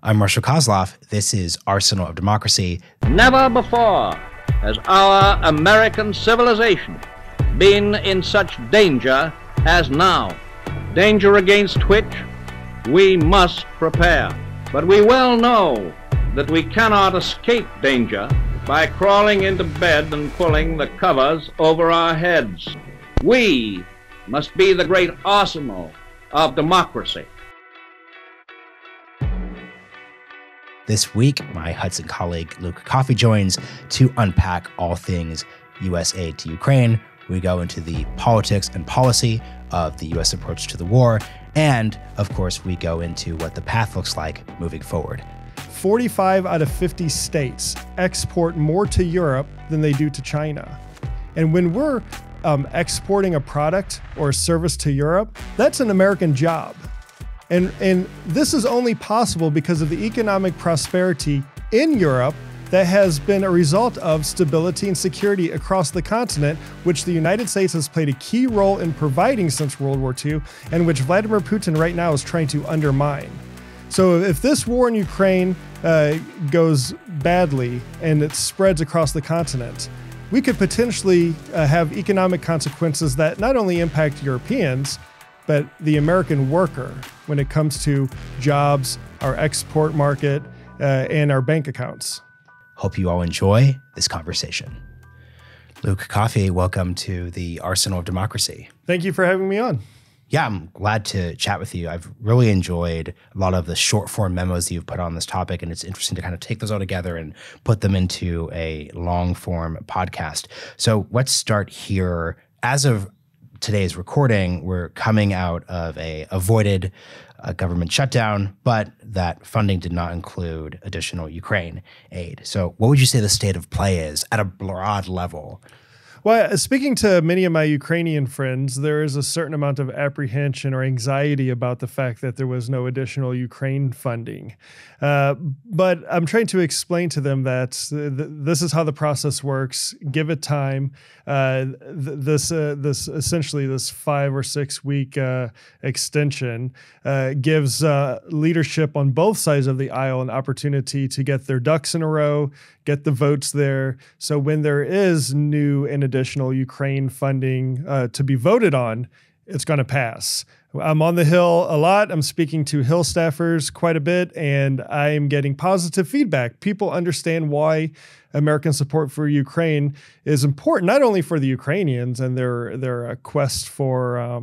I'm Marshall Kozloff. This is Arsenal of Democracy. Never before has our American civilization been in such danger as now. Danger against which we must prepare. But we well know that we cannot escape danger by crawling into bed and pulling the covers over our heads. We must be the great arsenal of democracy. This week, my Hudson colleague Luke Coffey joins to unpack all things U.S. aid to Ukraine. We go into the politics and policy of the U.S. approach to the war. And, of course, we go into what the path looks like moving forward. 45 out of 50 states export more to Europe than they do to China. And when we're exporting a product or a service to Europe, that's an American job. And this is only possible because of the economic prosperity in Europe that has been a result of stability and security across the continent, which the United States has played a key role in providing since World War II, and which Vladimir Putin right now is trying to undermine. So if this war in Ukraine goes badly and it spreads across the continent, we could potentially have economic consequences that not only impact Europeans, but the American worker when it comes to jobs, our export market, and our bank accounts. Hope you all enjoy this conversation. Luke Coffey, welcome to the Arsenal of Democracy. Thank you for having me on. Yeah, I'm glad to chat with you. I've really enjoyed a lot of the short form memos you've put on this topic, and it's interesting to kind of take those all together and put them into a long form podcast. So let's start here. As of today's recording, we're coming out of a avoided government shutdown, but that funding did not include additional Ukraine aid. So what would you say the state of play is at a broad level? Well, speaking to many of my Ukrainian friends, there is a certain amount of apprehension or anxiety about the fact that there was no additional Ukraine funding. But I'm trying to explain to them that this is how the process works. Give it time. This essentially this 5 or 6 week extension gives leadership on both sides of the aisle an opportunity to get their ducks in a row, get the votes there. So when there is new and additional Ukraine funding to be voted on, it's going to pass. I'm on the Hill a lot. I'm speaking to Hill staffers quite a bit, and I'm getting positive feedback. People understand why American support for Ukraine is important, not only for the Ukrainians and their quest for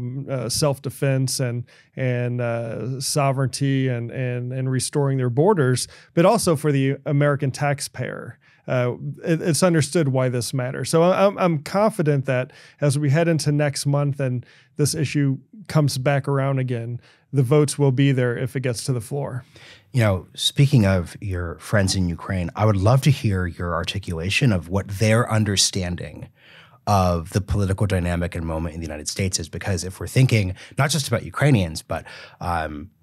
self-defense and sovereignty and restoring their borders, but also for the American taxpayer. It's understood why this matters. So I'm confident that as we head into next month and this issue comes back around again, the votes will be there if it gets to the floor. You know, speaking of your friends in Ukraine, I would love to hear your articulation of what their understanding of the political dynamic and moment in the United States is, because if we're thinking not just about Ukrainians, but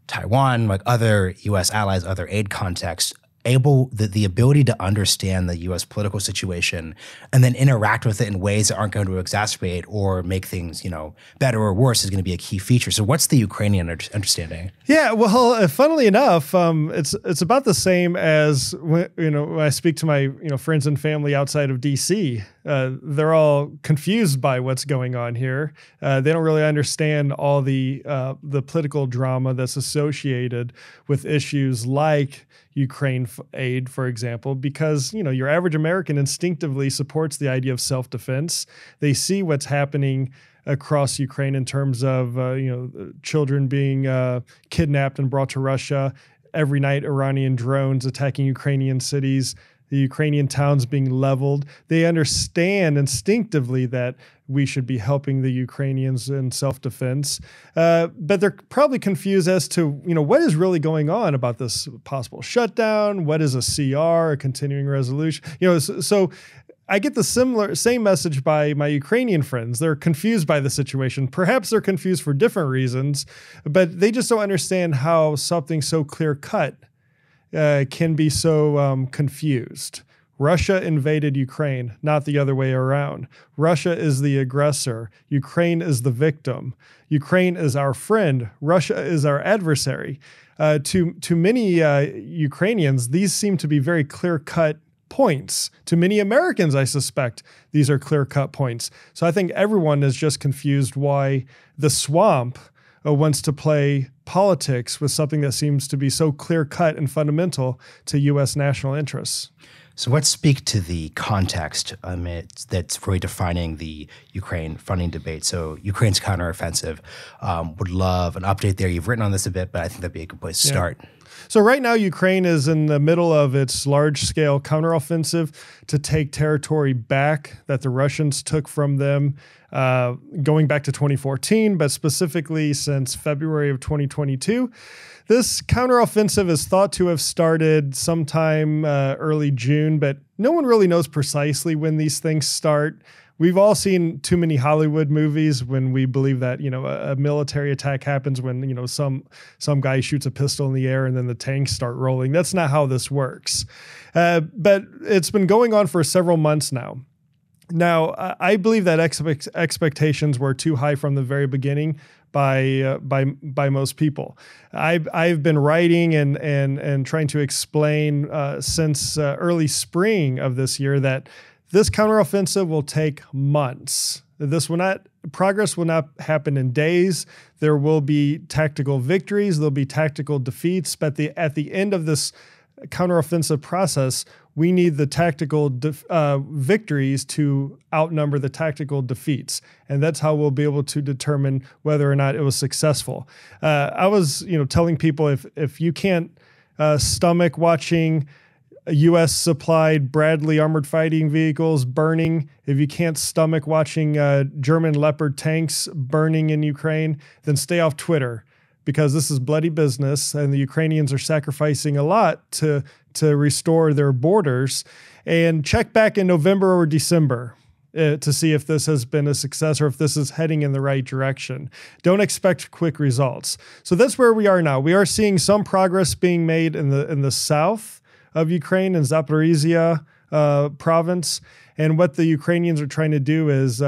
Taiwan, like other U.S. allies, other aid contexts, the ability to understand the U.S. political situation and then interact with it in ways that aren't going to exacerbate or make things, better or worse is going to be a key feature. So what's the Ukrainian understanding? Yeah, well, funnily enough, it's about the same as when I speak to my friends and family outside of D.C. They're all confused by what's going on here. They don't really understand all the political drama that's associated with issues like Ukraine aid, for example, because, your average American instinctively supports the idea of self-defense. They see what's happening across Ukraine in terms of, children being kidnapped and brought to Russia. Every night, Iranian drones attacking Ukrainian cities, the Ukrainian towns being leveled. They understand instinctively that we should be helping the Ukrainians in self-defense, but they're probably confused as to what is really going on about this possible shutdown. What is a CR, a continuing resolution? So I get the same message by my Ukrainian friends. They're confused by the situation. Perhaps they're confused for different reasons, but they just don't understand how something so clear-cut can be so confused Russia invaded Ukraine, not the other way around. Russia is the aggressor. Ukraine is the victim. Ukraine is our friend. Russia is our adversary. To many Ukrainians, these seem to be very clear-cut points. To many Americans, I suspect, these are clear-cut points. So I think everyone is just confused why the swamp wants to play politics with something that seems to be so clear-cut and fundamental to U.S. national interests. So let's speak to the context that's really defining the Ukraine funding debate. So Ukraine's counteroffensive. Would love an update there. You've written on this a bit, but I think that'd be a good place to start. So right now, Ukraine is in the middle of its large-scale counteroffensive to take territory back that the Russians took from them going back to 2014, but specifically since February of 2022. This counteroffensive is thought to have started sometime early June, but no one really knows precisely when these things start. We've all seen too many Hollywood movies when we believe that, a military attack happens when, some guy shoots a pistol in the air and then the tanks start rolling. That's not how this works. But it's been going on for several months now. Now, I believe that expectations were too high from the very beginning by most people. I've been writing and trying to explain since early spring of this year that this counteroffensive will take months. Progress will not happen in days. There will be tactical victories. There'll be tactical defeats. But at the end of this counteroffensive process, we need the tactical victories to outnumber the tactical defeats. And that's how we'll be able to determine whether or not it was successful. I was, telling people if you can't stomach watching U.S. supplied Bradley armored fighting vehicles burning, if you can't stomach watching German Leopard tanks burning in Ukraine, then stay off Twitter, because this is bloody business and the Ukrainians are sacrificing a lot to restore their borders. And check back in November or December to see if this has been a success or if this is heading in the right direction. Don't expect quick results. So that's where we are now. We are seeing some progress being made in the south of Ukraine, in Zaporizhia province. And what the Ukrainians are trying to do is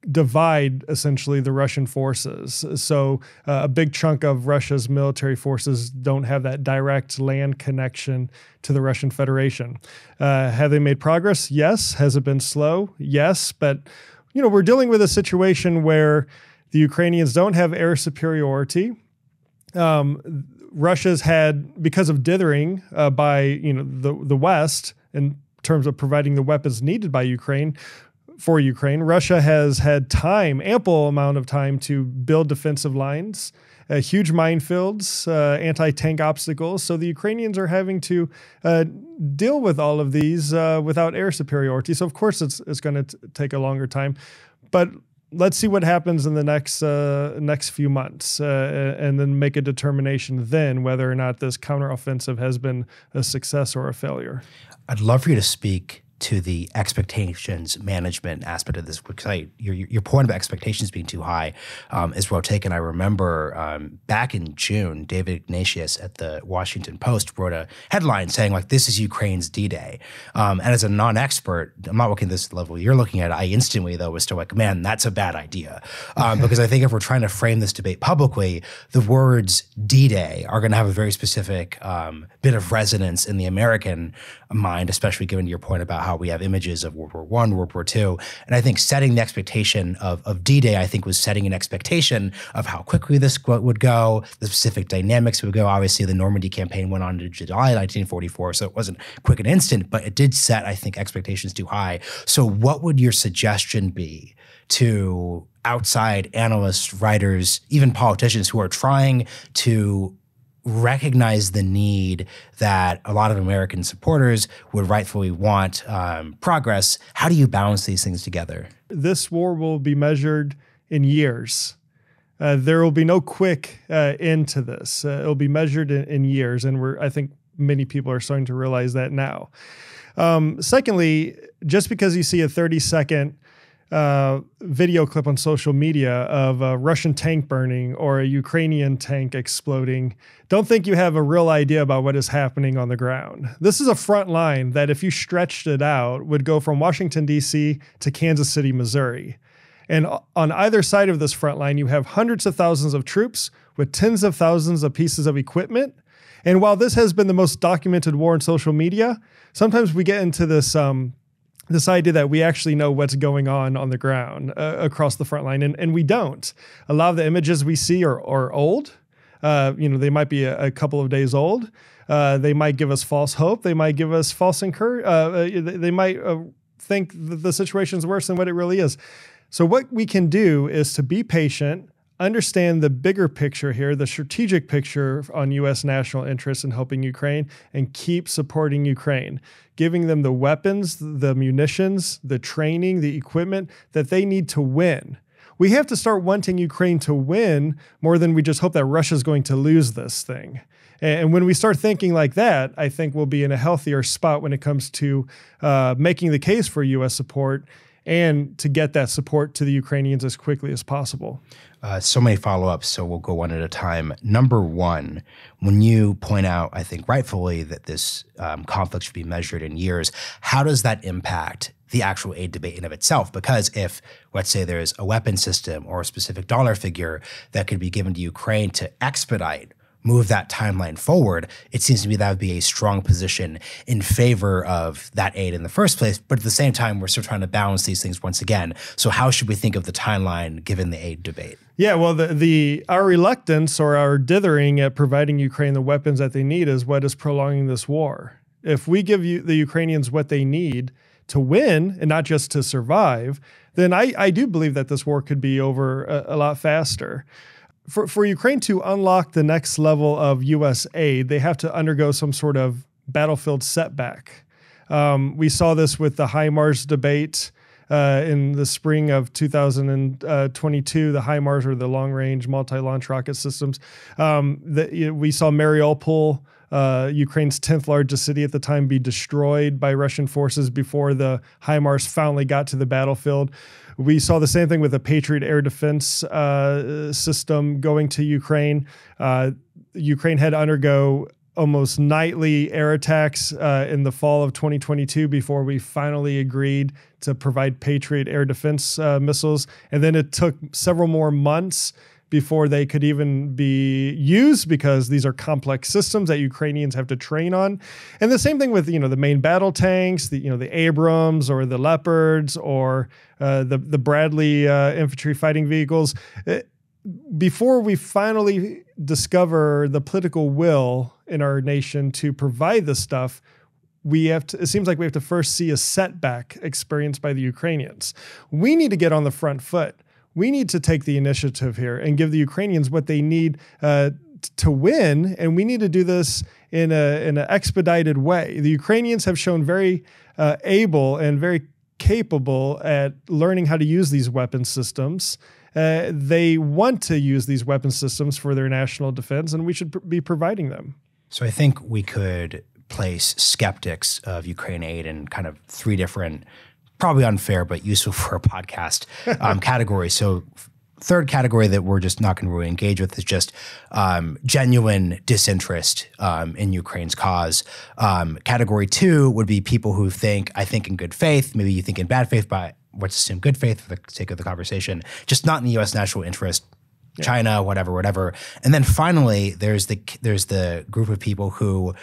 divide essentially the Russian forces. So a big chunk of Russia's military forces don't have that direct land connection to the Russian Federation. Have they made progress? Yes. Has it been slow? Yes. But, we're dealing with a situation where the Ukrainians don't have air superiority. Russia's had, because of dithering by the West in terms of providing the weapons needed by Ukraine, Russia has had ample amount of time to build defensive lines, huge minefields, anti-tank obstacles. So the Ukrainians are having to deal with all of these without air superiority. So of course it's going to take a longer time, but let's see what happens in the next few months, and then make a determination then whether or not this counteroffensive has been a success or a failure. I'd love for you to speak to the expectations management aspect of this, because your point about expectations being too high is well taken. I remember back in June, David Ignatius at the Washington Post wrote a headline saying, like, this is Ukraine's D-Day. And as a non-expert, I'm not looking at this level you're looking at, I instantly, though, was still like, man, that's a bad idea. Because I think if we're trying to frame this debate publicly, the words D-Day are going to have a very specific bit of resonance in the American mind, especially given your point about how we have images of World War I, World War II. And I think setting the expectation of D-Day, I think, was setting an expectation of how quickly this would go, the specific dynamics would go. Obviously, the Normandy campaign went on to July 1944, so it wasn't quick and instant, but it did set, I think, expectations too high. So what would your suggestion be to outside analysts, writers, even politicians who are trying to recognize the need that a lot of American supporters would rightfully want progress? How do you balance these things together? This war will be measured in years. There will be no quick end to this. It'll be measured in years, and I think many people are starting to realize that now. Secondly, just because you see a 30-second video clip on social media of a Russian tank burning or a Ukrainian tank exploding, don't think you have a real idea about what is happening on the ground. This is a front line that, if you stretched it out, would go from Washington, D.C. to Kansas City, Missouri. And on either side of this front line, you have hundreds of thousands of troops with tens of thousands of pieces of equipment. And while this has been the most documented war in social media, sometimes we get into this idea that we actually know what's going on the ground across the front line, and we don't. A lot of the images we see are old. They might be a couple of days old. They might give us false hope. They might give us false they might think that the situation's worse than what it really is. So what we can do is to be patient, understand the bigger picture here, the strategic picture on U.S. national interests in helping Ukraine, and keep supporting Ukraine, giving them the weapons, the munitions, the training, the equipment that they need to win. We have to start wanting Ukraine to win more than we just hope that Russia's going to lose this thing. And when we start thinking like that, I think we'll be in a healthier spot when it comes to making the case for U.S. support and to get that support to the Ukrainians as quickly as possible. So many follow-ups, so we'll go one at a time. Number one, when you point out, I think rightfully, that this conflict should be measured in years, how does that impact the actual aid debate in of itself? Because if, let's say, there's a weapon system or a specific dollar figure that could be given to Ukraine to expedite, move that timeline forward, it seems to me that would be a strong position in favor of that aid in the first place. But at the same time, we're still trying to balance these things once again. So how should we think of the timeline given the aid debate? Yeah, well, our reluctance or our dithering at providing Ukraine the weapons that they need is what is prolonging this war. If we give the Ukrainians what they need to win and not just to survive, then I do believe that this war could be over a lot faster. For Ukraine to unlock the next level of U.S. aid, they have to undergo some sort of battlefield setback. We saw this with the HIMARS debate in the spring of 2022, the HIMARS, or the long-range multi-launch rocket systems. We saw Mariupol, Ukraine's 10th largest city at the time, be destroyed by Russian forces before the HIMARS finally got to the battlefield. We saw the same thing with the Patriot air defense system going to Ukraine. Ukraine had to undergo almost nightly air attacks in the fall of 2022 before we finally agreed to provide Patriot air defense missiles. And then it took several more months before they could even be used, because these are complex systems that Ukrainians have to train on. And the same thing with, the main battle tanks, the Abrams or the Leopards or the Bradley infantry fighting vehicles. Before we finally discover the political will in our nation to provide this stuff, it seems like we have to first see a setback experienced by the Ukrainians. We need to get on the front foot. We need to take the initiative here and give the Ukrainians what they need to win, and we need to do this in an expedited way. The Ukrainians have shown very able and very capable at learning how to use these weapon systems. They want to use these weapon systems for their national defense, and we should be providing them. So I think we could place skeptics of Ukraine aid in kind of three different, probably unfair but useful for a podcast category. So third category that we're just not going to really engage with is just genuine disinterest in Ukraine's cause. Category two would be people who I think in good faith, maybe you think in bad faith, but let's assume good faith for the sake of the conversation, just not in the U.S. national interest. China, whatever. And then finally, there's the group of people who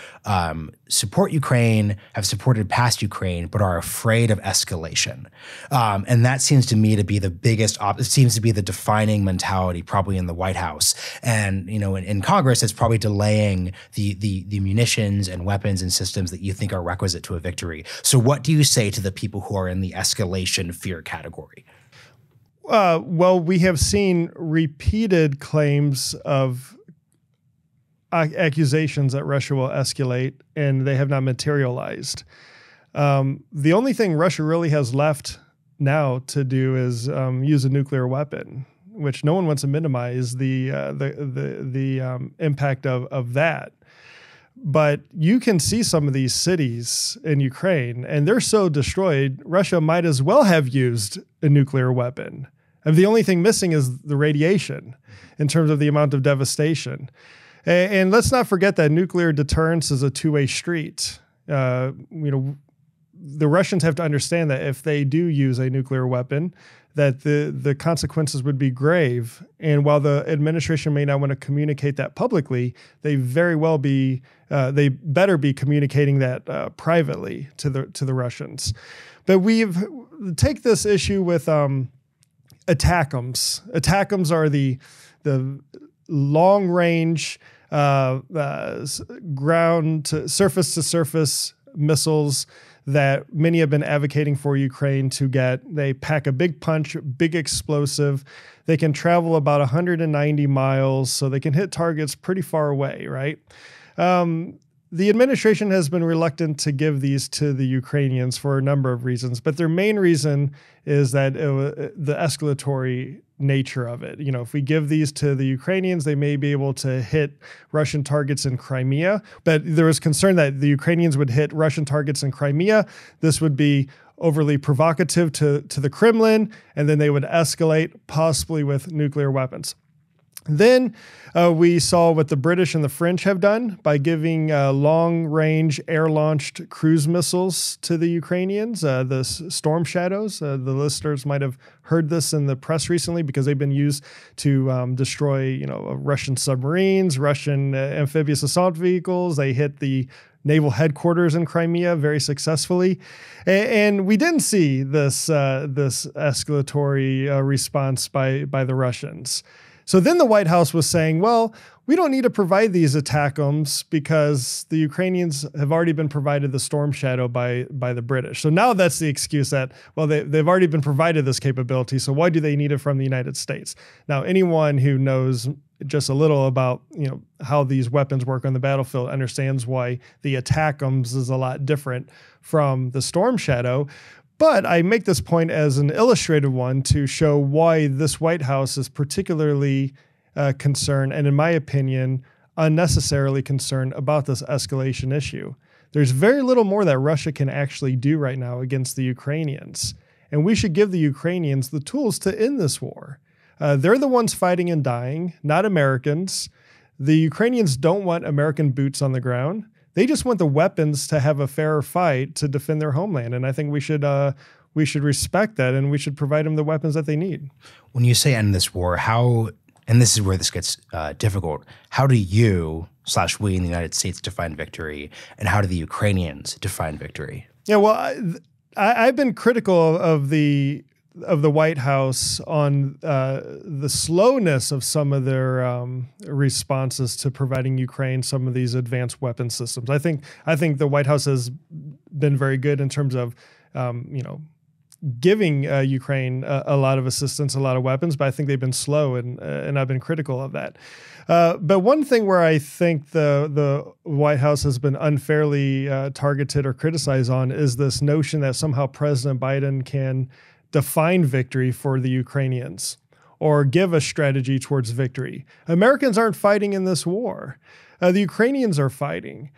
support Ukraine, have supported past Ukraine, but are afraid of escalation. And that seems to me to be the biggest, it seems to be the defining mentality probably in the White House. And, in Congress, it's probably delaying the munitions and weapons and systems that you think are requisite to a victory. So what do you say to the people who are in the escalation fear category? Well, we have seen repeated claims of accusations that Russia will escalate, and they have not materialized. The only thing Russia really has left now to do is use a nuclear weapon, which no one wants to minimize the impact of that. But you can see some of these cities in Ukraine, and they're so destroyed, Russia might as well have used a nuclear weapon. And the only thing missing is the radiation in terms of the amount of devastation. And let's not forget that nuclear deterrence is a two-way street. The Russians have to understand that if they do use a nuclear weapon, that the consequences would be grave. And while the administration may not want to communicate that publicly, they very well they better be communicating that privately to the Russians. But take this issue with ATACMS. ATACMS are the long range ground to surface missiles that many have been advocating for Ukraine to get. They pack a big punch, big explosive. They can travel about 190 miles, so they can hit targets pretty far away, right? The administration has been reluctant to give these to the Ukrainians for a number of reasons, but their main reason is that the escalatory nature of it. If we give these to the Ukrainians, they may be able to hit Russian targets in Crimea, but there was concern that the Ukrainians would hit Russian targets in Crimea. This would be overly provocative to the Kremlin, and then they would escalate, possibly with nuclear weapons. Then we saw what the British and the French have done by giving long-range air-launched cruise missiles to the Ukrainians, the Storm Shadows. The listeners might have heard this in the press recently because they've been used to destroy, Russian submarines, Russian amphibious assault vehicles. They hit the naval headquarters in Crimea very successfully. And we didn't see this escalatory response by the Russians. So then the White House was saying, well, we don't need to provide these ATACMS because the Ukrainians have already been provided the Storm Shadow by the British. So now that's the excuse that, well, they've already been provided this capability, so why do they need it from the United States? Now, anyone who knows just a little about how these weapons work on the battlefield understands why the ATACMS is a lot different from the Storm Shadow. But I make this point as an illustrative one to show why this White House is particularly concerned, and in my opinion, unnecessarily concerned about this escalation issue. There's very little more that Russia can actually do right now against the Ukrainians, and we should give the Ukrainians the tools to end this war. They're the ones fighting and dying, not Americans. The Ukrainians don't want American boots on the ground. They just want the weapons to have a fairer fight to defend their homeland. And I think we should respect that, and we should provide them the weapons that they need. When you say end this war, and this is where this gets difficult, how do you/we in the United States define victory, and how do the Ukrainians define victory? Yeah, well, I've been critical of the White House on the slowness of some of their responses to providing Ukraine some of these advanced weapon systems. I think the White House has been very good in terms of giving Ukraine a lot of assistance, a lot of weapons, but I think they've been slow, and I've been critical of that. But one thing where I think the White House has been unfairly targeted or criticized on is this notion that somehow President Biden can define victory for the Ukrainians or give a strategy towards victory. Americans aren't fighting in this war. The Ukrainians are fighting.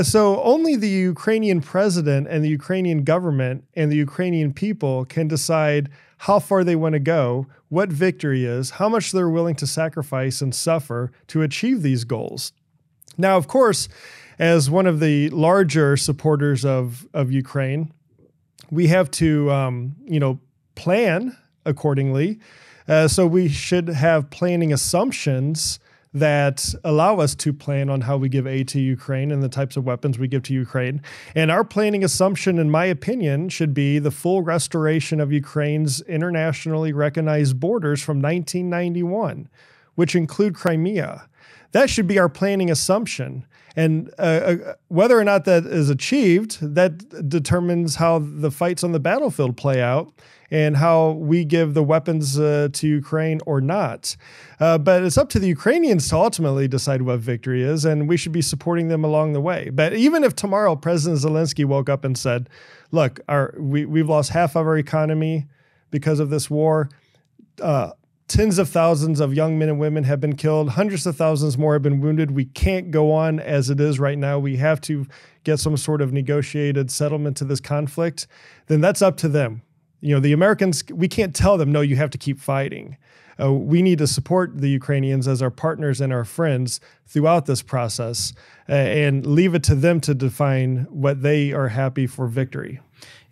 So only the Ukrainian president and the Ukrainian government and the Ukrainian people can decide how far they want to go, what victory is, how much they're willing to sacrifice and suffer to achieve these goals. Now, of course, as one of the larger supporters of Ukraine, we have to, plan accordingly. So we should have planning assumptions that allow us to plan on how we give aid to Ukraine and the types of weapons we give to Ukraine. And our planning assumption, in my opinion, should be the full restoration of Ukraine's internationally recognized borders from 1991, which include Crimea. That should be our planning assumption. And whether or not that is achieved, that determines how the fights on the battlefield play out and how we give the weapons to Ukraine or not. But it's up to the Ukrainians to ultimately decide what victory is, and we should be supporting them along the way. But even if tomorrow President Zelensky woke up and said, look, we've lost half of our economy because of this war, Tens of thousands of young men and women have been killed. Hundreds of thousands more have been wounded. We can't go on as it is right now. We have to get some sort of negotiated settlement to this conflict. Then that's up to them. The Americans, we can't tell them, no, you have to keep fighting. We need to support the Ukrainians as our partners and our friends throughout this process and leave it to them to define what they are happy for victory.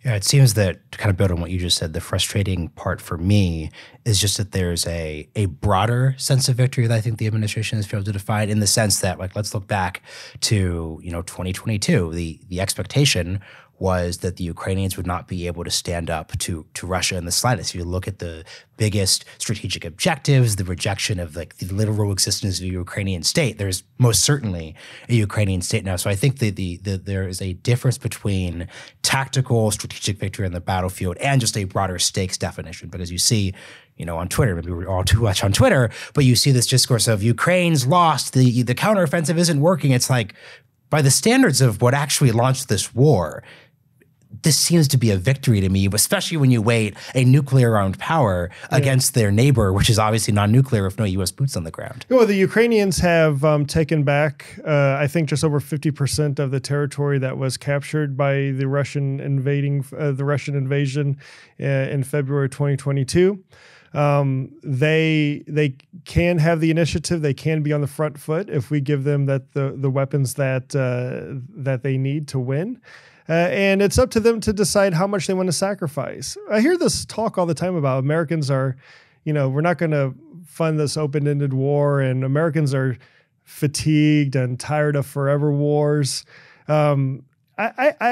Yeah, it seems that, to kind of build on what you just said, the frustrating part for me is just that there's a broader sense of victory that I think the administration has failed to define, in the sense that, like, let's look back to 2022. The expectation was that the Ukrainians would not be able to stand up to Russia in the slightest. If you look at the biggest strategic objectives, the rejection of the literal existence of a Ukrainian state, there's most certainly a Ukrainian state now. So I think there is a difference between tactical strategic victory on the battlefield and just a broader stakes definition. Because you see, on Twitter, maybe we're all too much on Twitter, but you see this discourse of Ukraine's lost, the counteroffensive isn't working. It's like, by the standards of what actually launched this war, this seems to be a victory to me, especially when you weight a nuclear-armed power against their neighbor, which is obviously non-nuclear with no U.S. boots on the ground. Well, the Ukrainians have taken back, I think, just over 50% of the territory that was captured by the Russian invasion in February 2022. They can have the initiative. They can be on the front foot if we give them the weapons that they need to win. And it's up to them to decide how much they want to sacrifice. I hear this talk all the time about Americans are, we're not going to fund this open-ended war, and Americans are fatigued and tired of forever wars. I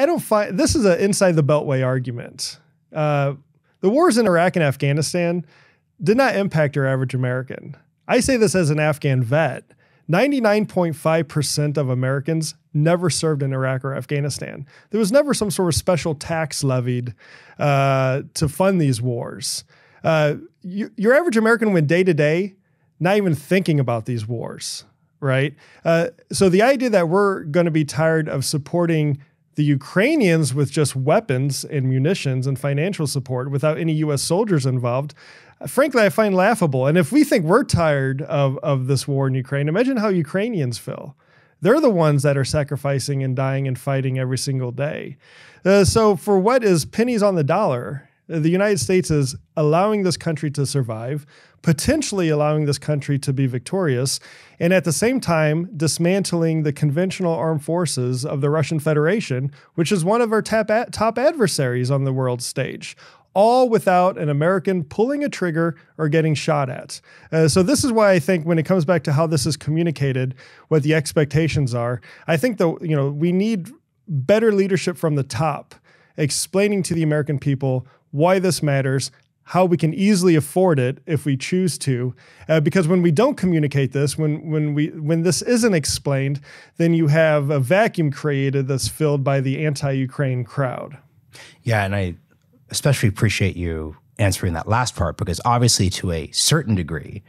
don't find this is an inside the Beltway argument. The wars in Iraq and Afghanistan did not impact our average American. I say this as an Afghan vet. 99.5% of Americans never served in Iraq or Afghanistan. There was never some sort of special tax levied to fund these wars. Your average American went day to day, not even thinking about these wars, right? So the idea that we're going to be tired of supporting the Ukrainians with just weapons and munitions and financial support without any U.S. soldiers involved, frankly, I find laughable. And if we think we're tired of this war in Ukraine, imagine how Ukrainians feel. They're the ones that are sacrificing and dying and fighting every single day. So for what is pennies on the dollar, the United States is allowing this country to survive, potentially allowing this country to be victorious, and at the same time dismantling the conventional armed forces of the Russian Federation, which is one of our top adversaries on the world stage, all without an American pulling a trigger or getting shot at. So this is why I think when it comes back to how this is communicated, what the expectations are, I think we need better leadership from the top, explaining to the American people why this matters, how we can easily afford it if we choose to. Because when we don't communicate this, when this isn't explained, then you have a vacuum created that's filled by the anti-Ukraine crowd. Yeah, and I especially appreciate you answering that last part, because obviously to a certain degree,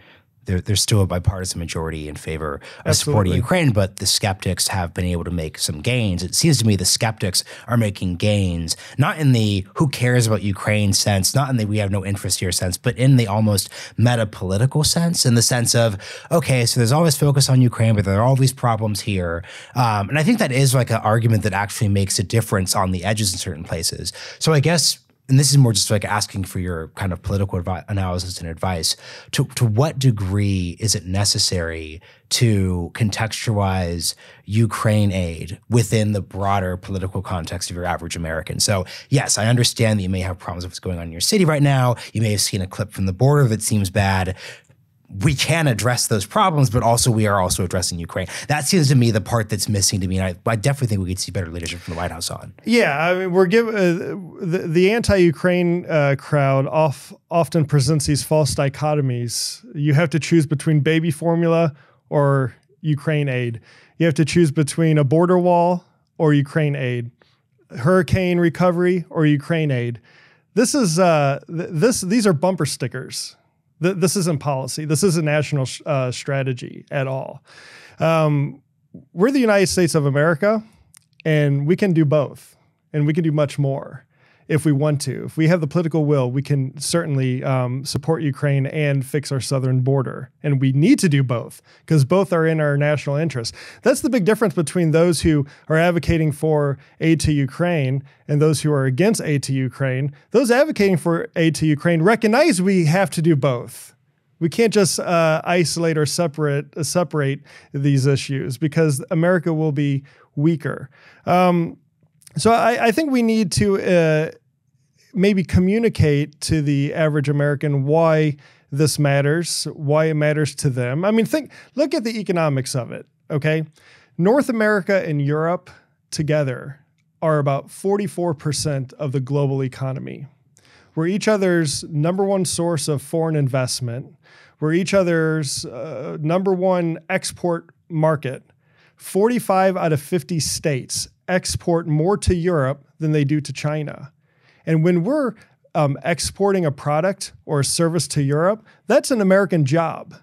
there's still a bipartisan majority in favor of supporting Ukraine, but the skeptics have been able to make some gains. It seems to me the skeptics are making gains, not in the who cares about Ukraine sense, not in the we have no interest here sense, but in the almost meta-political sense, in the sense of, okay, so there's all this focus on Ukraine, but there are all these problems here. And I think that is like an argument that actually makes a difference on the edges in certain places. So I guess, and this is more just like asking for your kind of political analysis and advice, to what degree is it necessary to contextualize Ukraine aid within the broader political context of your average American? So yes, I understand that you may have problems with what's going on in your city right now. You may have seen a clip from the border that seems bad. We can address those problems, but also we are also addressing Ukraine. That seems to me the part that's missing to me, and I definitely think we could see better leadership from the White House on. Yeah, I mean, we're given the anti-Ukraine crowd often presents these false dichotomies. You have to choose between baby formula or Ukraine aid. You have to choose between a border wall or Ukraine aid, hurricane recovery or Ukraine aid. This is these are bumper stickers. This isn't policy. This isn't national strategy at all. We're the United States of America, and we can do both, and we can do much more. if we want to. If we have the political will, we can certainly support Ukraine and fix our southern border. And we need to do both because both are in our national interest. That's the big difference between those who are advocating for aid to Ukraine and those who are against aid to Ukraine. Those advocating for aid to Ukraine recognize we have to do both. We can't just isolate or separate these issues because America will be weaker. So I think we need to maybe communicate to the average American why this matters, why it matters to them. I mean, look at the economics of it, okay? North America and Europe together are about 44% of the global economy. We're each other's number one source of foreign investment. We're each other's number one export market. 45 out of 50 states export more to Europe than they do to China. And when we're exporting a product or a service to Europe, that's an American job.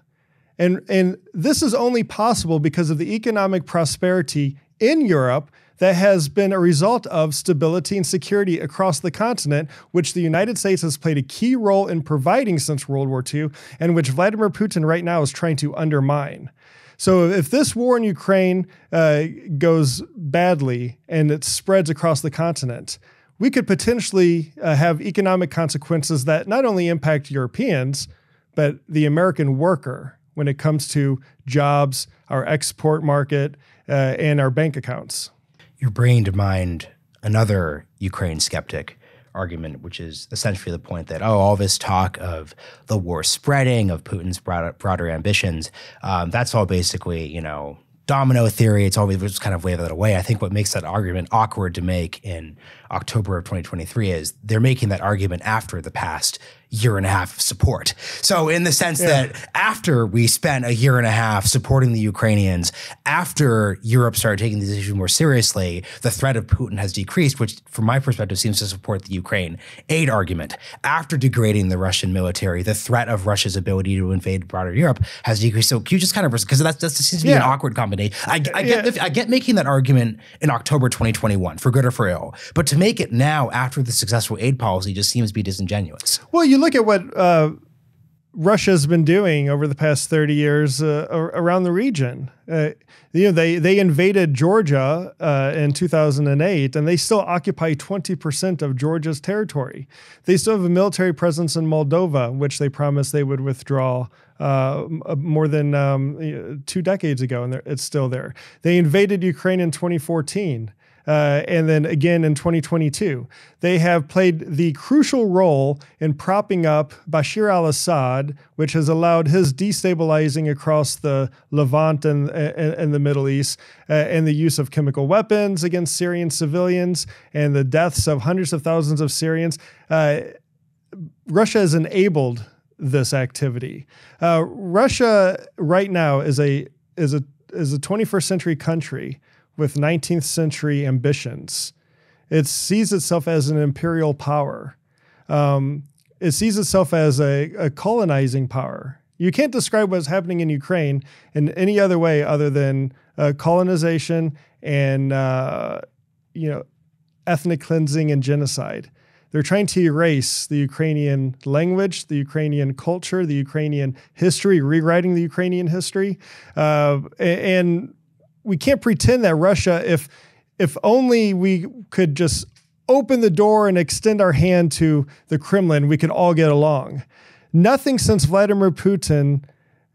And this is only possible because of the economic prosperity in Europe that has been a result of stability and security across the continent, which the United States has played a key role in providing since World War II, and which Vladimir Putin right now is trying to undermine. So if this war in Ukraine goes badly and it spreads across the continent, we could potentially have economic consequences that not only impact Europeans, but the American worker when it comes to jobs, our export market, and our bank accounts. You're bringing to mind another Ukraine skeptic argument, which is essentially the point that, all this talk of the war spreading, of Putin's broader ambitions, that's all basically, domino theory. It's always just kind of wave that away. I think what makes that argument awkward to make in October of 2023 is they're making that argument after the past year and a half of support. So in the sense that after we spent a year and a half supporting the Ukrainians, after Europe started taking these issues more seriously, the threat of Putin has decreased, which from my perspective seems to support the Ukraine aid argument. After degrading the Russian military, the threat of Russia's ability to invade broader Europe has decreased. So can you just kind of, because that seems to be an awkward combination. I get making that argument in October 2021, for good or for ill, but to make it now after the successful aid policy just seems to be disingenuous. Well, you look at what Russia's been doing over the past 30 years around the region. They invaded Georgia in 2008, and they still occupy 20% of Georgia's territory. They still have a military presence in Moldova, which they promised they would withdraw more than 2 decades ago, and it's still there. They invaded Ukraine in 2014. And then again in 2022. They have played the crucial role in propping up Bashar al-Assad, which has allowed his destabilizing across the Levant and the Middle East, and the use of chemical weapons against Syrian civilians and the deaths of hundreds of thousands of Syrians. Russia has enabled this activity. Russia right now is a 21st century country with 19th century ambitions. It sees itself as an imperial power. It sees itself as a colonizing power. You can't describe what's happening in Ukraine in any other way other than colonization and ethnic cleansing and genocide. They're trying to erase the Ukrainian language, the Ukrainian culture, the Ukrainian history, rewriting the Ukrainian history, and we can't pretend that Russia, if only we could just open the door and extend our hand to the Kremlin, we could all get along. Nothing since Vladimir Putin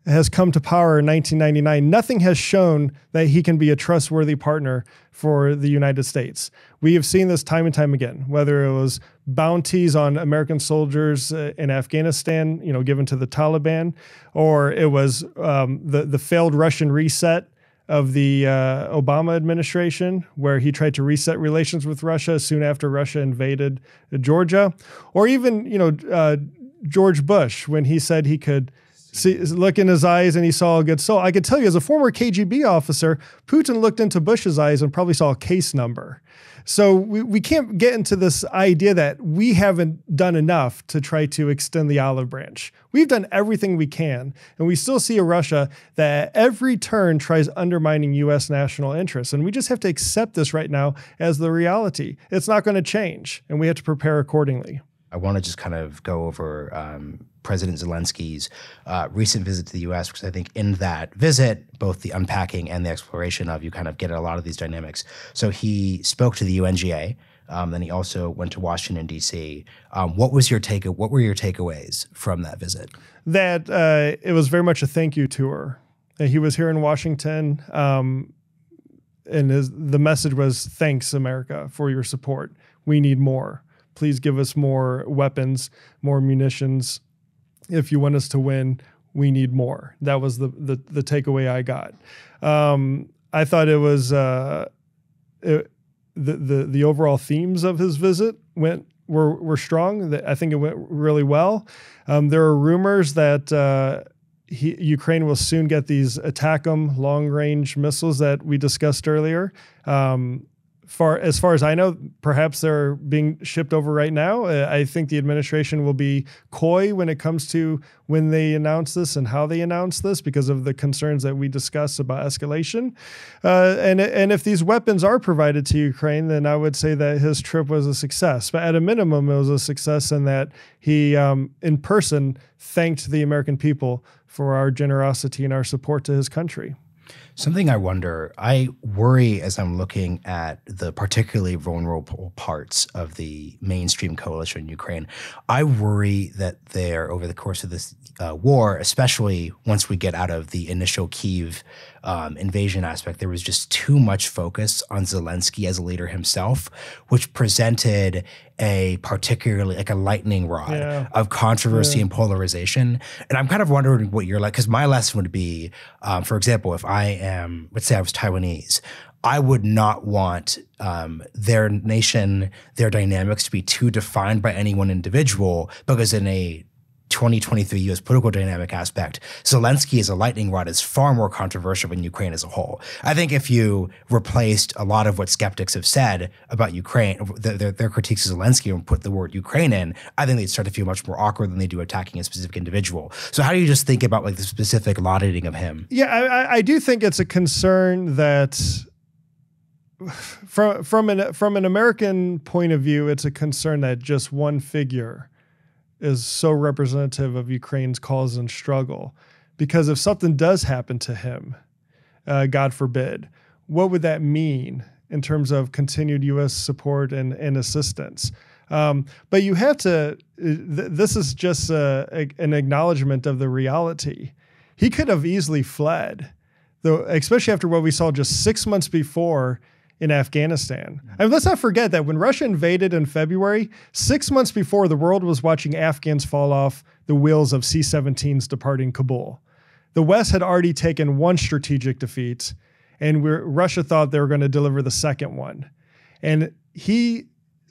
has come to power in 1999, nothing has shown that he can be a trustworthy partner for the United States. We have seen this time and time again, whether it was bounties on American soldiers in Afghanistan, given to the Taliban, or it was the failed Russian reset of the Obama administration, where he tried to reset relations with Russia soon after Russia invaded Georgia, or even George Bush, when he said he could look in his eyes and he saw a good soul. I could tell you, as a former KGB officer, Putin looked into Bush's eyes and probably saw a case number. So we can't get into this idea that we haven't done enough to try to extend the olive branch. We've done everything we can, and we still see a Russia that at every turn tries undermining U.S. national interests. And we just have to accept this right now as the reality. It's not going to change, and we have to prepare accordingly. I want to just kind of go over President Zelenskys' recent visit to the U.S., because I think in that visit, both the unpacking and the exploration of, you kind of get at a lot of these dynamics. So he spoke to the UNGA, then he also went to Washington, D.C. What were your takeaways from that visit? That it was very much a thank you tour. He was here in Washington, and the message was, thanks, America, for your support. We need more. Please give us more weapons, more munitions. If you want us to win, we need more. That was the takeaway I got. I thought it was the overall themes of his visit were strong. I think it went really well. There are rumors that Ukraine will soon get these ATACMS long-range missiles that we discussed earlier. As far as I know, perhaps they're being shipped over right now. I think the administration will be coy when it comes to when they announce this and how they announce this, because of the concerns that we discussed about escalation. And if these weapons are provided to Ukraine, then I would say that his trip was a success. But at a minimum, it was a success in that he, in person, thanked the American people for our generosity and our support to his country. Something I worry as I'm looking at the particularly vulnerable parts of the mainstream coalition in Ukraine. I worry that over the course of this war, especially once we get out of the initial Kyiv invasion aspect, there was just too much focus on Zelensky as a leader himself, which presented a particularly like a lightning rod of controversy and polarization. And I'm kind of wondering what you're like, because my lesson would be, for example, if I am, let's say I was Taiwanese, I would not want their nation, their dynamics to be too defined by any one individual, because in a 2023 U.S. political dynamic aspect, Zelensky as a lightning rod is far more controversial than Ukraine as a whole. I think if you replaced a lot of what skeptics have said about Ukraine, their critiques of Zelensky, and put the word Ukraine in, I think they'd start to feel much more awkward than they do attacking a specific individual. So how do you just think about like the specific lauding of him? Yeah, I do think it's a concern that from an American point of view, it's a concern that just one figure is so representative of Ukraine's cause and struggle. Because if something does happen to him, God forbid, what would that mean in terms of continued U.S. support and assistance? But you have to, this is just an acknowledgement of the reality. He could have easily fled, though, especially after what we saw just 6 months before in Afghanistan. And let's not forget that when Russia invaded in February, 6 months before, the world was watching Afghans fall off the wheels of C-17s departing Kabul. The West had already taken one strategic defeat, and Russia thought they were going to deliver the second one. And he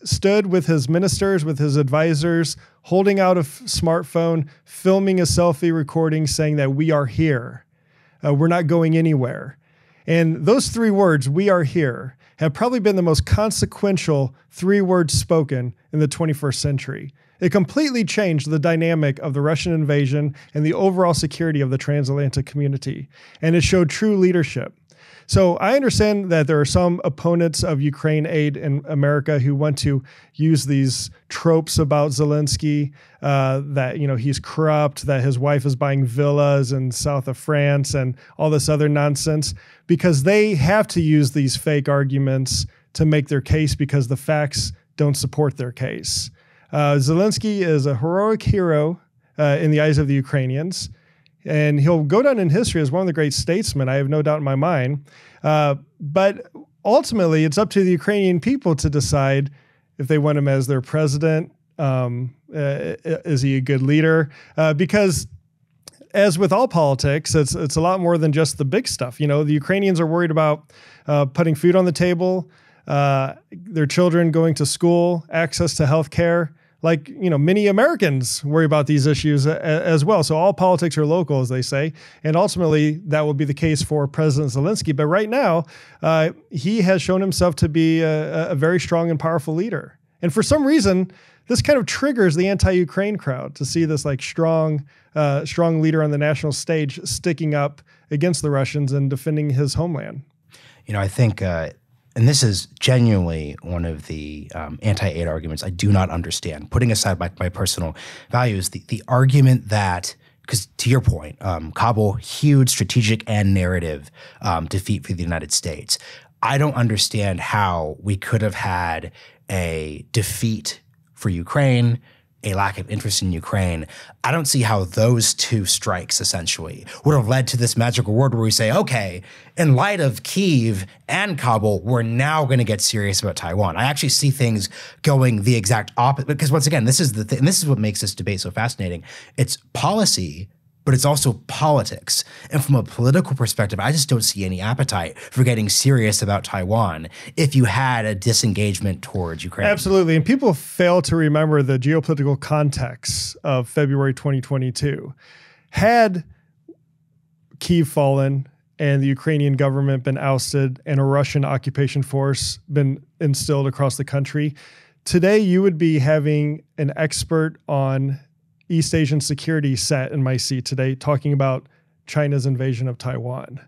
stood with his ministers, with his advisors, holding out a smartphone, filming a selfie recording, saying that we are here. We're not going anywhere. And those 3 words, we are here, have probably been the most consequential 3 words spoken in the 21st century. It completely changed the dynamic of the Russian invasion and the overall security of the transatlantic community. And it showed true leadership. So I understand that there are some opponents of Ukraine aid in America who want to use these tropes about Zelensky, that, you know, he's corrupt, that his wife is buying villas in south of France and all this other nonsense, because they have to use these fake arguments to make their case because the facts don't support their case. Zelensky is a heroic hero in the eyes of the Ukrainians. And he'll go down in history as one of the great statesmen, I have no doubt in my mind. But ultimately, it's up to the Ukrainian people to decide if they want him as their president. Is he a good leader? Because as with all politics, it's a lot more than just the big stuff. You know, the Ukrainians are worried about putting food on the table, their children going to school, access to health care. like, many Americans worry about these issues as well. So all politics are local, as they say. And ultimately, that will be the case for President Zelensky. But right now, he has shown himself to be a very strong and powerful leader. And for some reason, this kind of triggers the anti-Ukraine crowd to see this like strong leader on the national stage sticking up against the Russians and defending his homeland. I think, and this is genuinely one of the anti-aid arguments I do not understand. Putting aside my personal values, the argument that, because to your point, Kabul, huge strategic and narrative defeat for the United States. I don't understand how we could have had a defeat for Ukraine, a lack of interest in Ukraine. I don't see how those two strikes essentially would have led to this magical word where we say, okay, in light of Kyiv and Kabul, we're now going to get serious about Taiwan. I actually see things going the exact opposite, because once again, this is the thing, and this is what makes this debate so fascinating. It's policy, but it's also politics. And from a political perspective, I just don't see any appetite for getting serious about Taiwan if you had a disengagement towards Ukraine. Absolutely. And people fail to remember the geopolitical context of February 2022. Had Kyiv fallen and the Ukrainian government been ousted and a Russian occupation force been instilled across the country, today you would be having an expert on East Asian security sat in my seat today talking about China's invasion of Taiwan.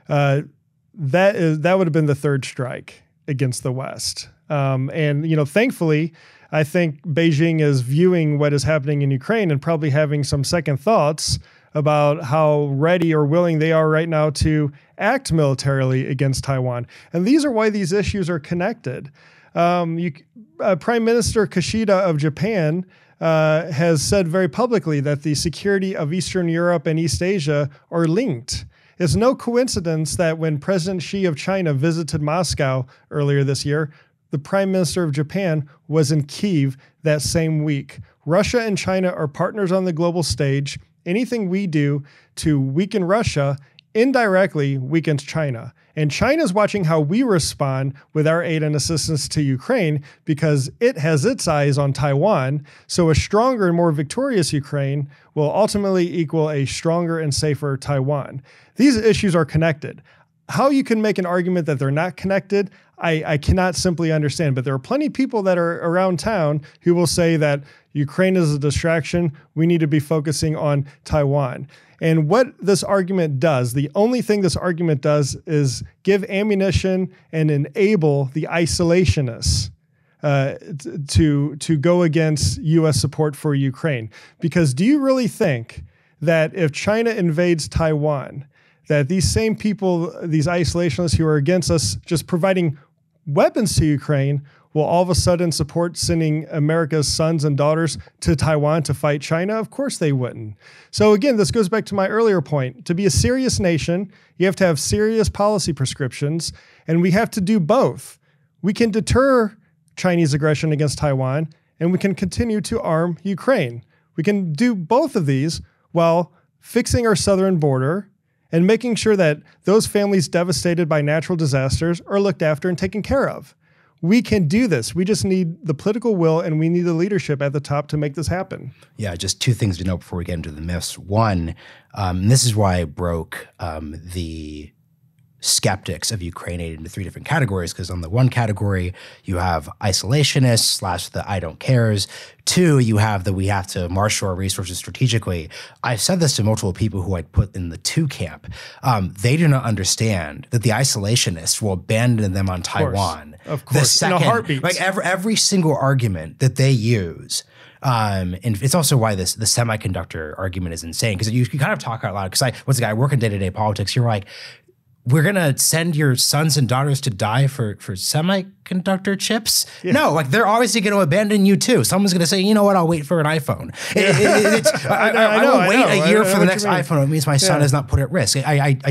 That would have been the third strike against the West. And thankfully, I think Beijing is viewing what is happening in Ukraine and probably having some second thoughts about how ready or willing they are right now to act militarily against Taiwan. And these are why these issues are connected. Prime Minister Kishida of Japan has said very publicly that the security of Eastern Europe and East Asia are linked. It's no coincidence that when President Xi of China visited Moscow earlier this year, the Prime Minister of Japan was in Kyiv that same week. Russia and China are partners on the global stage. Anything we do to weaken Russia indirectly weakens China. And China's watching how we respond with our aid and assistance to Ukraine because it has its eyes on Taiwan. So a stronger and more victorious Ukraine will ultimately equal a stronger and safer Taiwan. These issues are connected. How you can make an argument that they're not connected, I cannot simply understand. But there are plenty of people that are around town who will say that Ukraine is a distraction. We need to be focusing on Taiwan. And what this argument does, the only thing this argument does is give ammunition and enable the isolationists to go against U.S. support for Ukraine. Because do you really think that if China invades Taiwan, that these same people, these isolationists who are against us just providing weapons to Ukraine will all of a sudden support sending America's sons and daughters to Taiwan to fight China? Of course they wouldn't. So again, this goes back to my earlier point. To be a serious nation, you have to have serious policy prescriptions, and we have to do both. We can deter Chinese aggression against Taiwan, and we can continue to arm Ukraine. We can do both of these while fixing our southern border and making sure that those families devastated by natural disasters are looked after and taken care of. We can do this. We just need the political will and we need the leadership at the top to make this happen. Yeah, just two things to note before we get into the myths. One, this is why I broke the skeptics of Ukraine aid into three different categories, because on the one category, you have isolationists / the I don't cares. Two, you have the we have to marshal our resources strategically. I've said this to multiple people who I'd put in the two camp. They do not understand that the isolationists will abandon them on Taiwan. Of course, the second, in a heartbeat. Like every single argument that they use. And it's also why the semiconductor argument is insane, because you kind of talk out loud. Because I work in day-to-day politics. You're like, we're going to send your sons and daughters to die for semiconductor chips? Yeah. No, like they're obviously going to abandon you too. Someone's going to say, you know what, I'll wait for an iPhone. I will wait a year for the next iPhone. It means my son is not put at risk. And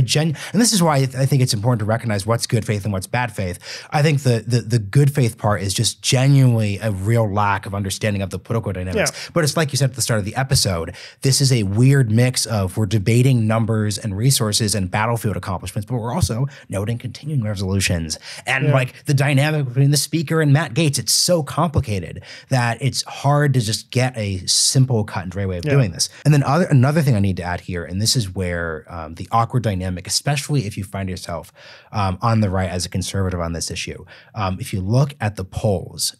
this is why I think it's important to recognize what's good faith and what's bad faith. I think the good faith part is just genuinely a real lack of understanding of the political dynamics. Yeah. But it's like you said at the start of the episode, this is a weird mix of we're debating numbers and resources and battlefield accomplishments, but we're also noting continuing resolutions. And like the dynamic between the speaker and Matt Gaetz. It's so complicated that it's hard to just get a simple cut and dry way of doing this. And then another thing I need to add here, and this is where the awkward dynamic, especially if you find yourself on the right as a conservative on this issue, if you look at the polls,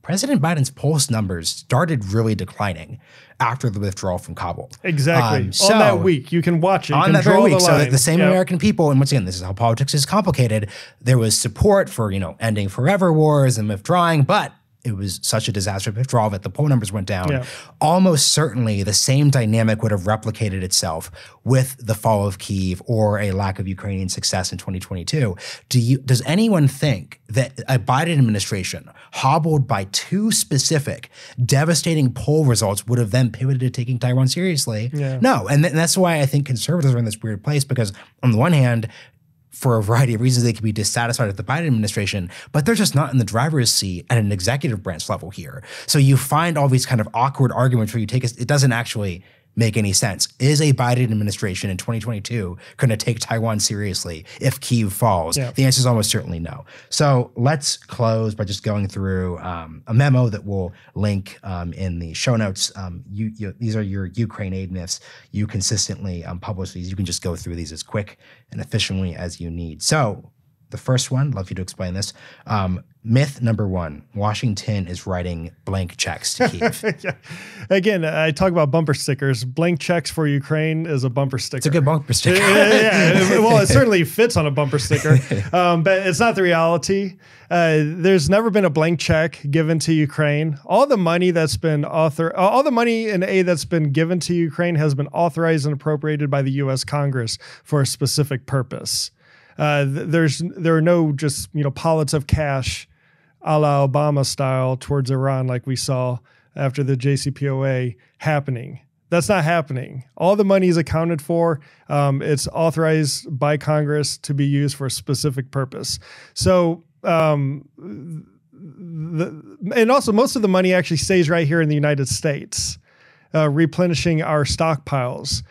President Biden's polls numbers started really declining after the withdrawal from Kabul. Exactly. On that week, you can watch it. On that very week, so that the same American people, and once again, this is how politics is complicated, there was support for, ending forever wars and withdrawing, but it was such a disaster withdrawal that the poll numbers went down. Yeah. Almost certainly the same dynamic would have replicated itself with the fall of Kyiv or a lack of Ukrainian success in 2022. Does anyone think that a Biden administration hobbled by two specific devastating poll results would have then pivoted to taking Taiwan seriously? Yeah. No, and that's why I think conservatives are in this weird place, because on the one hand, for a variety of reasons, they could be dissatisfied with the Biden administration, but they're just not in the driver's seat at an executive branch level here. So you find all these kind of awkward arguments where you take it doesn't actually make any sense. Is a Biden administration in 2022 going to take Taiwan seriously if Kyiv falls? Yeah. The answer is almost certainly no. So let's close by just going through a memo that we'll link in the show notes. These are your Ukraine aid myths. You consistently publish these. You can just go through these as quick and efficiently as you need. So the first one, love you to explain this. Myth number one, Washington is writing blank checks to Kyiv. Yeah. Again, I talk about bumper stickers. Blank checks for Ukraine is a bumper sticker. It's a good bumper sticker. Well, it certainly fits on a bumper sticker, but it's not the reality. There's never been a blank check given to Ukraine. All the money in aid that's been given to Ukraine has been authorized and appropriated by the U.S. Congress for a specific purpose. There are no just pallets of cash a la Obama style towards Iran like we saw after the JCPOA happening. That's not happening. All the money is accounted for. It's authorized by Congress to be used for a specific purpose. So, and also most of the money actually stays right here in the United States, replenishing our stockpiles,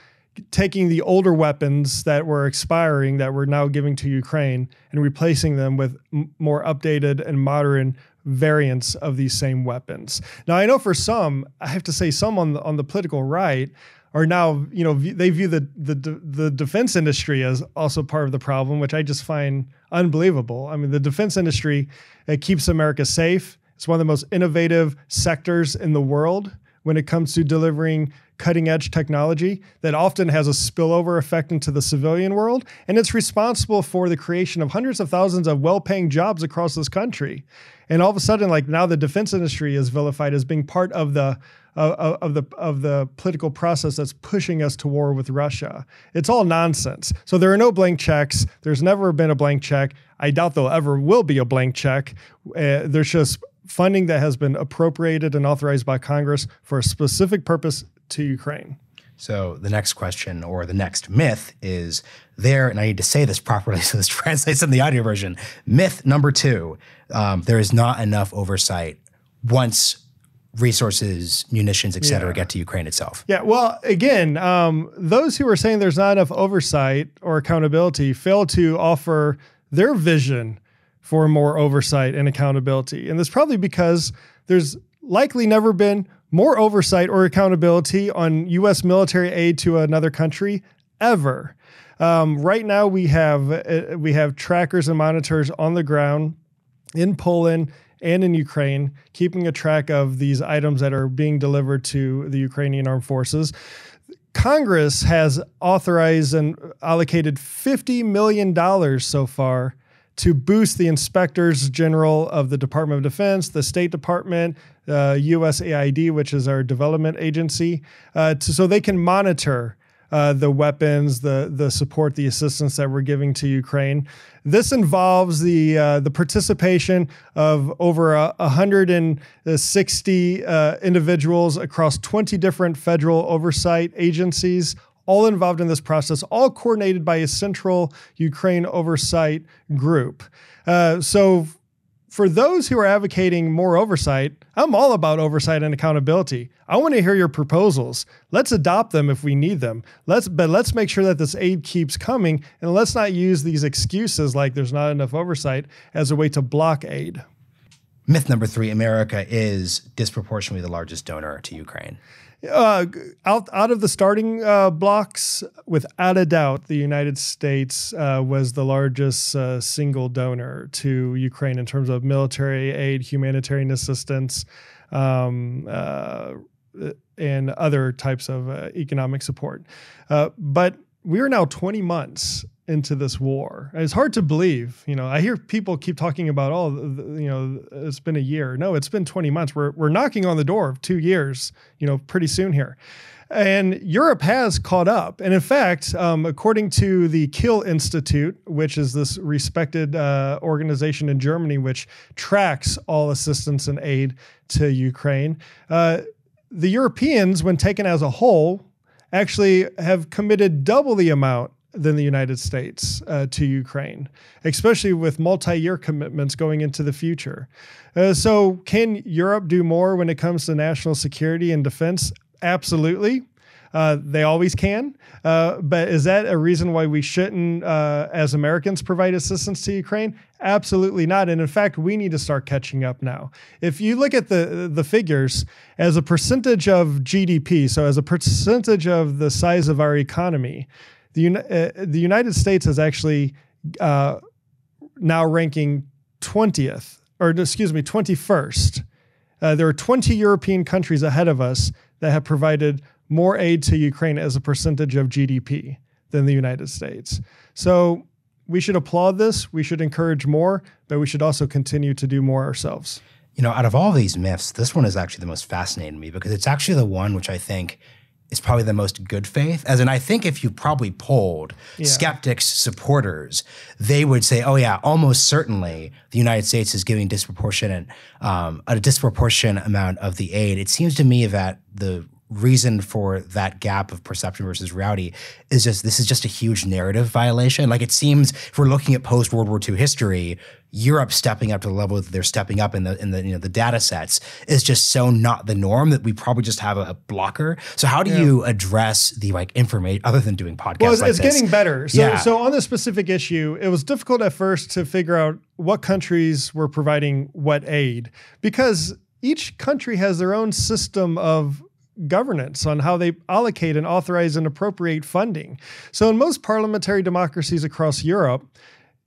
taking the older weapons that were expiring that we're now giving to Ukraine and replacing them with more updated and modern variants of these same weapons. Now, I know for some, I have to say some on the political right are now, they view the defense industry as also part of the problem, which I just find unbelievable. I mean, the defense industry, it keeps America safe. It's one of the most innovative sectors in the world when it comes to delivering cutting-edge technology that often has a spillover effect into the civilian world, and it's responsible for the creation of hundreds of thousands of well-paying jobs across this country. And all of a sudden, now the defense industry is vilified as being part of the political process that's pushing us to war with Russia. It's all nonsense. So there are no blank checks. There's never been a blank check. I doubt there ever will be a blank check. There's just funding that has been appropriated and authorized by Congress for a specific purpose to Ukraine. So the next question, or the next myth, is there, and I need to say this properly so this translates in the audio version. Myth number two, there is not enough oversight once resources, munitions, et cetera, get to Ukraine itself. Yeah, well, again, those who are saying there's not enough oversight or accountability fail to offer their vision for more oversight and accountability. And that's probably because there's likely never been more oversight or accountability on U.S. military aid to another country ever. Right now, we have trackers and monitors on the ground in Poland and in Ukraine, keeping a track of these items that are being delivered to the Ukrainian armed forces. Congress has authorized and allocated $50 million so far to boost the inspectors general of the Department of Defense, the State Department, USAID, which is our development agency, so they can monitor the weapons, the support, the assistance that we're giving to Ukraine. This involves the participation of over 160 individuals across 20 different federal oversight agencies, all involved in this process, all coordinated by a central Ukraine oversight group. So for those who are advocating more oversight, I'm all about oversight and accountability. I want to hear your proposals. Let's adopt them if we need them. Let's make sure that this aid keeps coming, and let's not use these excuses like there's not enough oversight as a way to block aid. Myth number 3, America is disproportionately the largest donor to Ukraine. Out of the starting blocks, without a doubt, the United States was the largest single donor to Ukraine in terms of military aid, humanitarian assistance, and other types of economic support. But we are now 20 months into this war. And it's hard to believe. I hear people keep talking about, it's been a year. No, it's been 20 months. We're knocking on the door of 2 years, pretty soon here. And Europe has caught up. And in fact, according to the Kiel Institute, which is this respected organization in Germany, which tracks all assistance and aid to Ukraine, the Europeans, when taken as a whole, actually have committed double the amount than the United States to Ukraine, especially with multi-year commitments going into the future. So can Europe do more when it comes to national security and defense? Absolutely. They always can. But is that a reason why we shouldn't, as Americans, provide assistance to Ukraine? Absolutely not. And in fact, we need to start catching up now. If you look at the figures as a percentage of GDP, so as a percentage of the size of our economy, the United States is actually now ranking 21st. There are 20 European countries ahead of us that have provided more aid to Ukraine as a percentage of GDP than the United States. So we should applaud this. We should encourage more, but we should also continue to do more ourselves. Out of all these myths, this one is actually the most fascinating to me because it's actually the one which I think is probably the most good faith. As in, I think if you probably polled skeptics, supporters, they would say, oh yeah, almost certainly the United States is giving a disproportionate amount of the aid. It seems to me that the reason for that gap of perception versus reality is this is just a huge narrative violation. Like it seems if we're looking at post-World War II history, Europe stepping up to the level that they're stepping up in the data sets is just so not the norm that we probably just have a blocker. So how do you address the information other than doing podcasts well, like it's this? Getting better. So on this specific issue, it was difficult at first to figure out what countries were providing what aid because each country has their own system of governance on how they allocate and authorize and appropriate funding. So in most parliamentary democracies across Europe,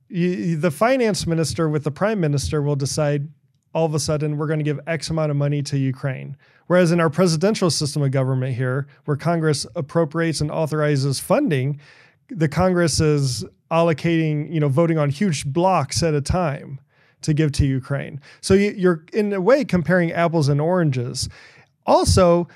the finance minister with the prime minister will decide all of a sudden we're going to give X amount of money to Ukraine. Whereas in our presidential system of government here, where Congress appropriates and authorizes funding, the Congress is allocating, voting on huge blocks at a time to give to Ukraine. So you're in a way comparing apples and oranges. Also,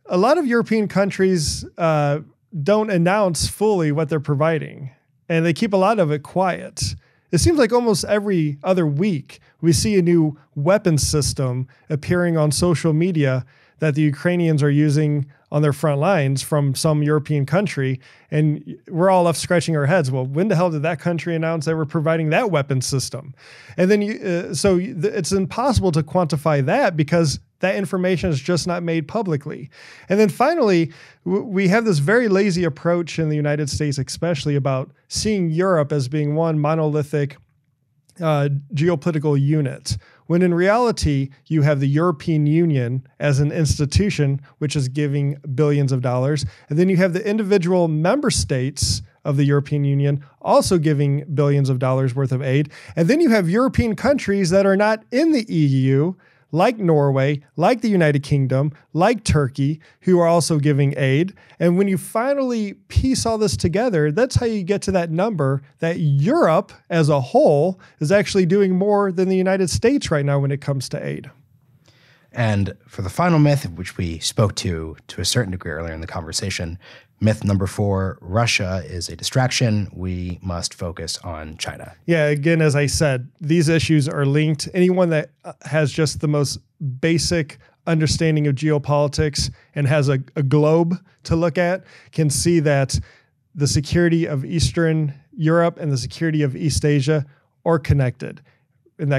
a lot of European countries don't announce fully what they're providing, and they keep a lot of it quiet. It seems like almost every other week we see a new weapons system appearing on social media that the Ukrainians are using on their front lines from some European country, and we're all left scratching our heads. Well, when the hell did that country announce they were providing that weapons system? And then it's impossible to quantify that because that information is just not made publicly. And then finally, we have this very lazy approach in the United States, especially about seeing Europe as being one monolithic geopolitical unit, when in reality, you have the European Union as an institution, which is giving billions of dollars. And then you have the individual member states of the European Union also giving billions of dollars worth of aid. And then you have European countries that are not in the EU, like Norway, like the United Kingdom, like Turkey, who are also giving aid. And when you finally piece all this together, that's how you get to that number that Europe as a whole is actually doing more than the United States right now when it comes to aid. And for the final myth, which we spoke to a certain degree earlier in the conversation, myth number 4, Russia is a distraction. We must focus on China. Yeah, again, as I said, these issues are linked. Anyone that has just the most basic understanding of geopolitics and has a globe to look at can see that the security of Eastern Europe and the security of East Asia are connected.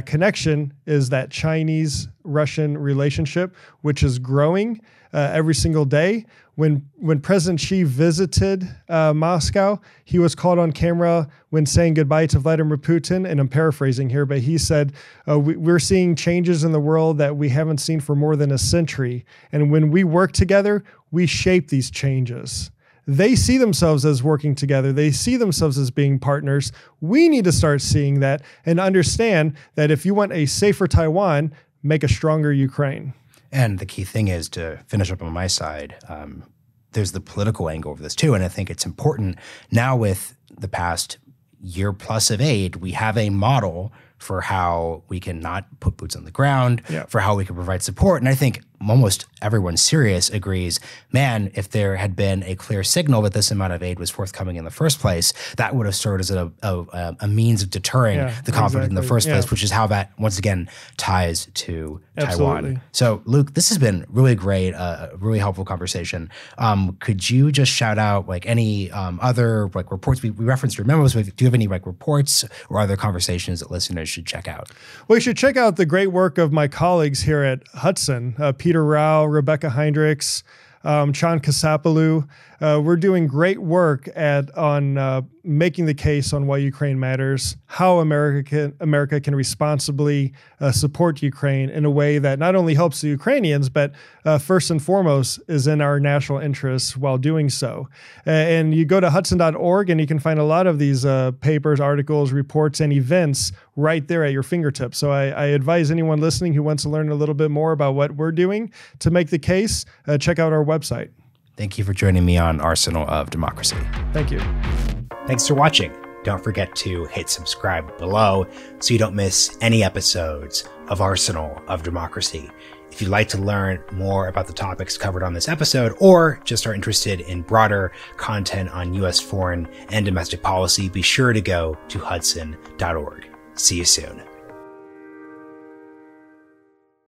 connection is that Chinese-Russian relationship, which is growing every single day. When President Xi visited Moscow, he was caught on camera when saying goodbye to Vladimir Putin, and I'm paraphrasing here, but he said, we're seeing changes in the world that we haven't seen for more than a century. And when we work together, we shape these changes. They see themselves as working together. They see themselves as being partners. We need to start seeing that and understand that if you want a safer Taiwan, make a stronger Ukraine. And the key thing is, to finish up on my side, there's the political angle of this too. And I think it's important now, with the past year plus of aid, we have a model for how we can not put boots on the ground, for how we can provide support. And I think almost everyone serious agrees, man, if there had been a clear signal that this amount of aid was forthcoming in the first place, that would have served as a means of deterring the conflict in the first place, which is how that, once again, ties to Taiwan. So, Luke, this has been really great, a really helpful conversation. Could you just shout out like any other like reports? We referenced your memos. Do you have any like reports or other conversations that listeners should check out? Well, you should check out the great work of my colleagues here at Hudson, Peter Rao, Rebecca Heinrichs, Chan Kasapalu. We're doing great work on making the case on why Ukraine matters, how America can responsibly support Ukraine in a way that not only helps the Ukrainians, but first and foremost is in our national interests while doing so. And you go to hudson.org and you can find a lot of these papers, articles, reports, and events right there at your fingertips. So I advise anyone listening who wants to learn a little bit more about what we're doing to make the case, check out our website. Thank you for joining me on Arsenal of Democracy. Thank you. Thanks for watching. Don't forget to hit subscribe below so you don't miss any episodes of Arsenal of Democracy. If you'd like to learn more about the topics covered on this episode, or just are interested in broader content on U.S. foreign and domestic policy, be sure to go to hudson.org. See you soon.